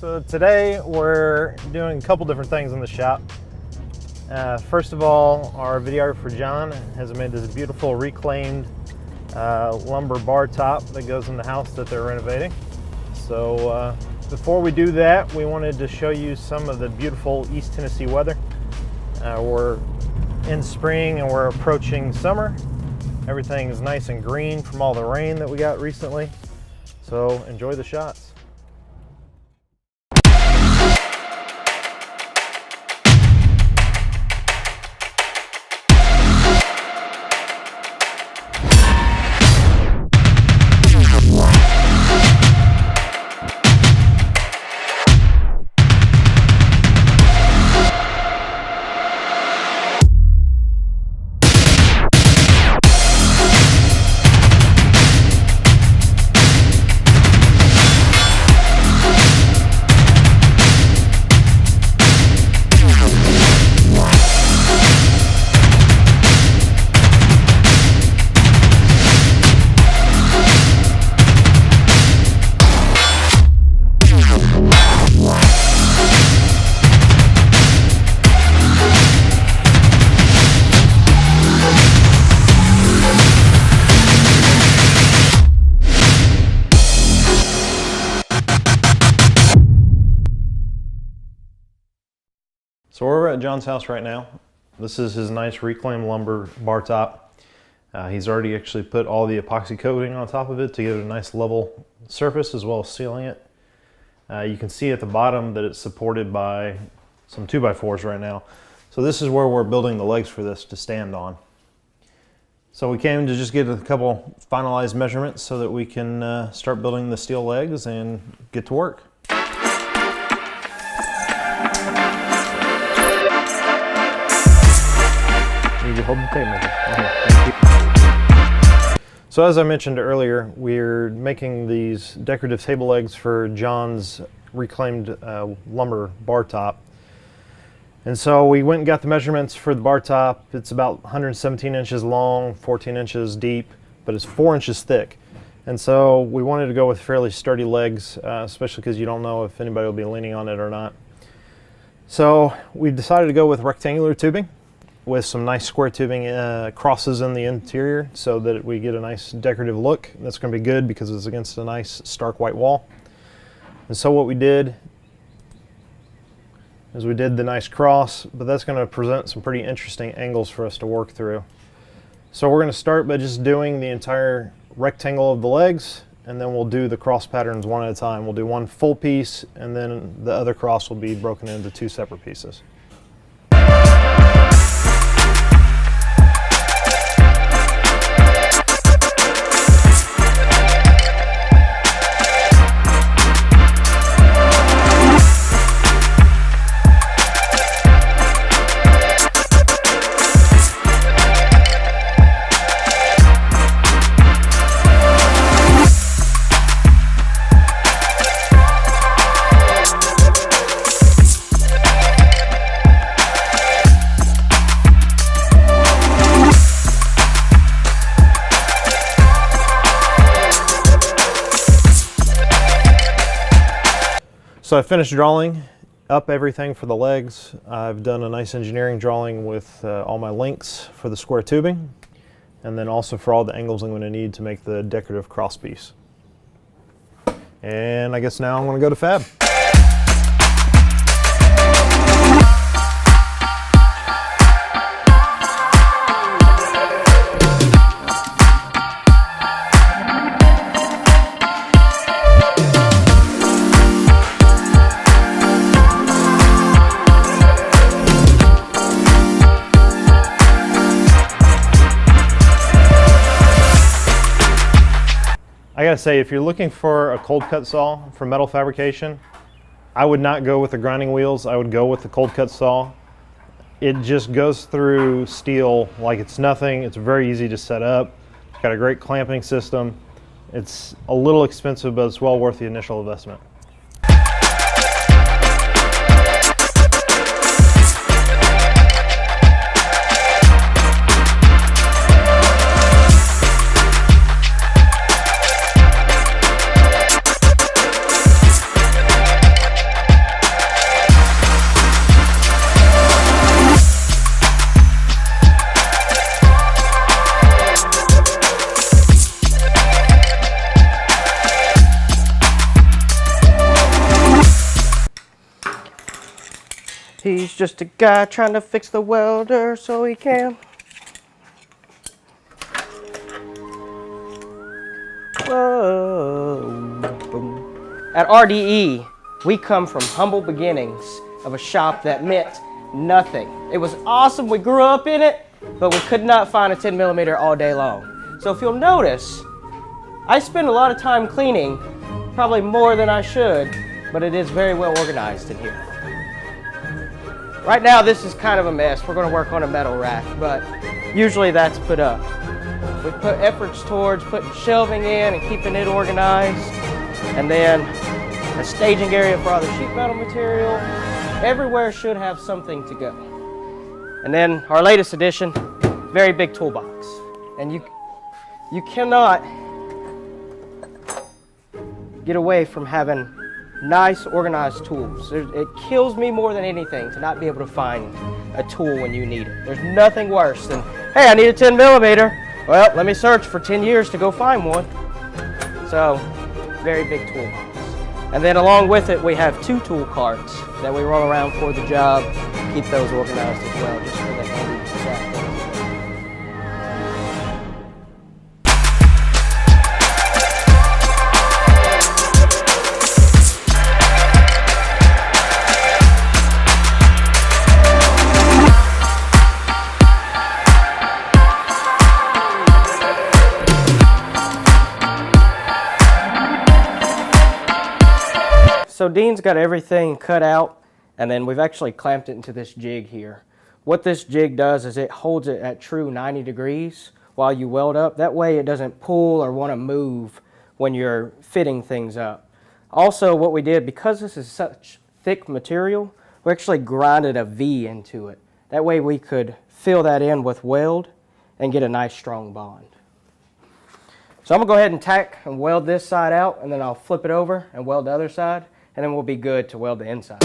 So today we're doing a couple different things in the shop. First of all, our videographer John has made this beautiful reclaimed lumber bar top that goes in the house that they're renovating. So before we do that, we wanted to show you some of the beautiful East Tennessee weather. We're in spring and we're approaching summer. Everything is nice and green from all the rain that we got recently. So enjoy the shots. So we're at John's house right now. This is his nice reclaimed lumber bar top. He's already actually put all the epoxy coating on top of it to give it a nice level surface as well as sealing it. You can see at the bottom that it's supported by some 2x4s right now. So this is where we're building the legs for this to stand on. So we came to just get a couple finalized measurements so that we can start building the steel legs and get to work. Hold the tape measure. So as I mentioned earlier, we're making these decorative table legs for John's reclaimed lumber bar top. And so we went and got the measurements for the bar top. It's about 117 inches long, 14 inches deep, but it's 4 inches thick. And so we wanted to go with fairly sturdy legs, especially because you don't know if anybody will be leaning on it or not. So we decided to go with rectangular tubing with some nice square tubing crosses in the interior so that we get a nice decorative look. That's going to be good because it's against a nice stark white wall. And so what we did is we did the nice cross, but that's going to present some pretty interesting angles for us to work through. So we're going to start by just doing the entire rectangle of the legs, and then we'll do the cross patterns one at a time. We'll do one full piece, and then the other cross will be broken into two separate pieces. So I finished drawing up everything for the legs. I've done a nice engineering drawing with all my links for the square tubing, and then also for all the angles I'm going to need to make the decorative cross piece. And I guess now I'm going to go to Fab. I gotta say, if you're looking for a cold cut saw for metal fabrication, I would not go with the grinding wheels. I would go with the cold cut saw. It just goes through steel like it's nothing. It's very easy to set up. It's got a great clamping system. It's a little expensive, but it's well worth the initial investment. He's just a guy trying to fix the welder so he can. Whoa. Boom. At RDE, we come from humble beginnings of a shop that meant nothing. It was awesome, we grew up in it, but we could not find a 10mm all day long. So if you'll notice, I spend a lot of time cleaning, probably more than I should, but it is very well organized in here. Right now this is kind of a mess. We're going to work on a metal rack, but usually that's put up. We put efforts towards putting shelving in and keeping it organized, and then a staging area for all the sheet metal material. Everywhere should have something to go. And then our latest addition, very big toolbox. And you cannot get away from having nice, organized tools. It kills me more than anything to not be able to find a tool when you need it. There's nothing worse than, hey, I need a 10mm. Well, let me search for 10 years to go find one. So, very big toolbox. And then along with it, we have 2 tool carts that we roll around for the job. Keep those organized as well, just for the handy track. So Dean's got everything cut out, and then we've actually clamped it into this jig here. What this jig does is it holds it at true 90 degrees while you weld up. That way it doesn't pull or want to move when you're fitting things up. Also, what we did, because this is such thick material, we actually grinded a V into it. That way we could fill that in with weld and get a nice strong bond. So I'm going to go ahead and tack and weld this side out, and then I'll flip it over and weld the other side, and then we'll be good to weld the inside.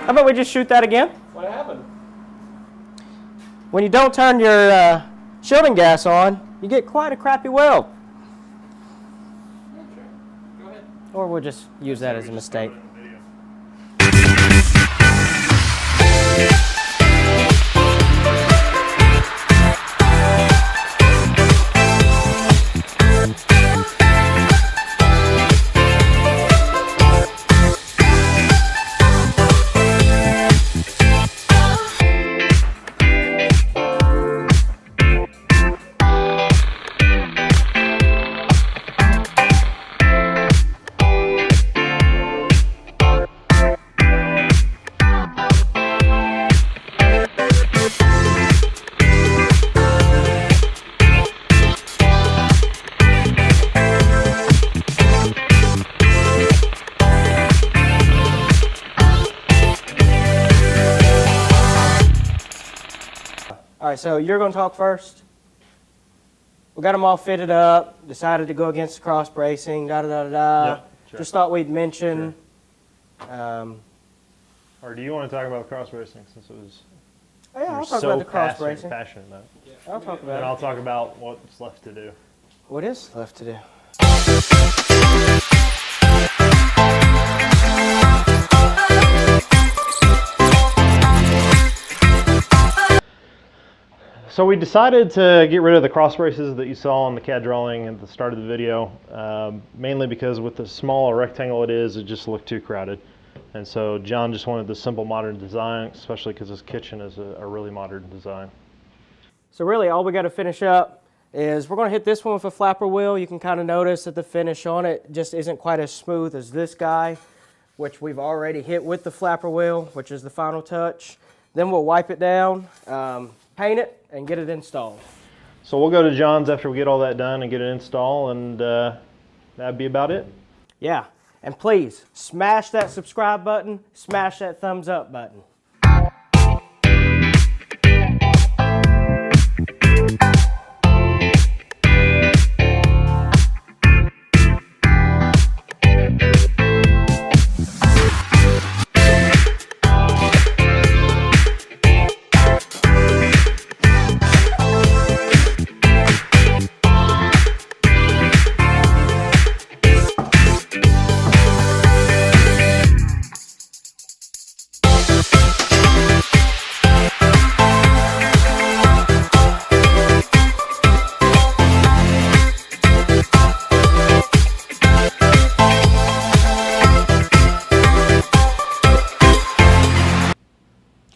How about we just shoot that again? What happened? When you don't turn your shielding gas on, you get quite a crappy weld. Okay. Go ahead. Or we'll just use that as a mistake. All right, so you're going to talk first. We got them all fitted up, decided to go against the cross bracing, da-da-da-da-da. Yep, sure. Just thought we'd mention. Sure. Or do you want to talk about cross bracing since it was Oh, yeah, I'll talk about the cross bracing. passionate about it? I'll talk about And it. I'll talk about what's left to do. What is left to do? So we decided to get rid of the cross braces that you saw on the CAD drawing at the start of the video, mainly because with the small rectangle it just looked too crowded. And so John just wanted the simple modern design, especially because his kitchen is a really modern design. So really all we got to finish up is we're going to hit this one with a flapper wheel. You can kind of notice that the finish on it just isn't quite as smooth as this guy, which we've already hit with the flapper wheel, which is the final touch. Then we'll wipe it down, paint it, and get it installed. So we'll go to John's after we get all that done and get it installed, and that'd be about it. Yeah, and please smash that subscribe button, smash that thumbs up button.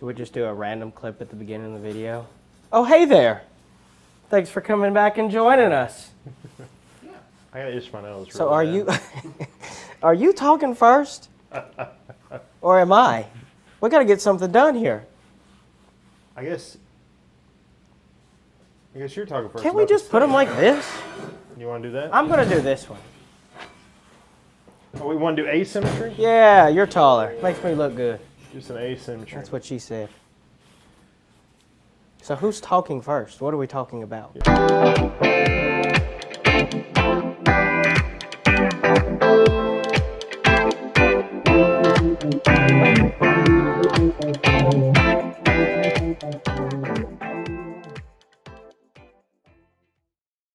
Should we just do a random clip at the beginning of the video? Oh, hey there. Thanks for coming back and joining us. I gotta itch my nose. So really are bad. you are you talking first? Or am I? We got to get something done here. I guess you're talking first. Can't we about the just put them like this? You want to do that? I'm going to do this one. Oh, we want to do asymmetry? Yeah, you're taller. Makes me look good. Just an asymmetry. That's what she said. So who's talking first? What are we talking about? Yeah.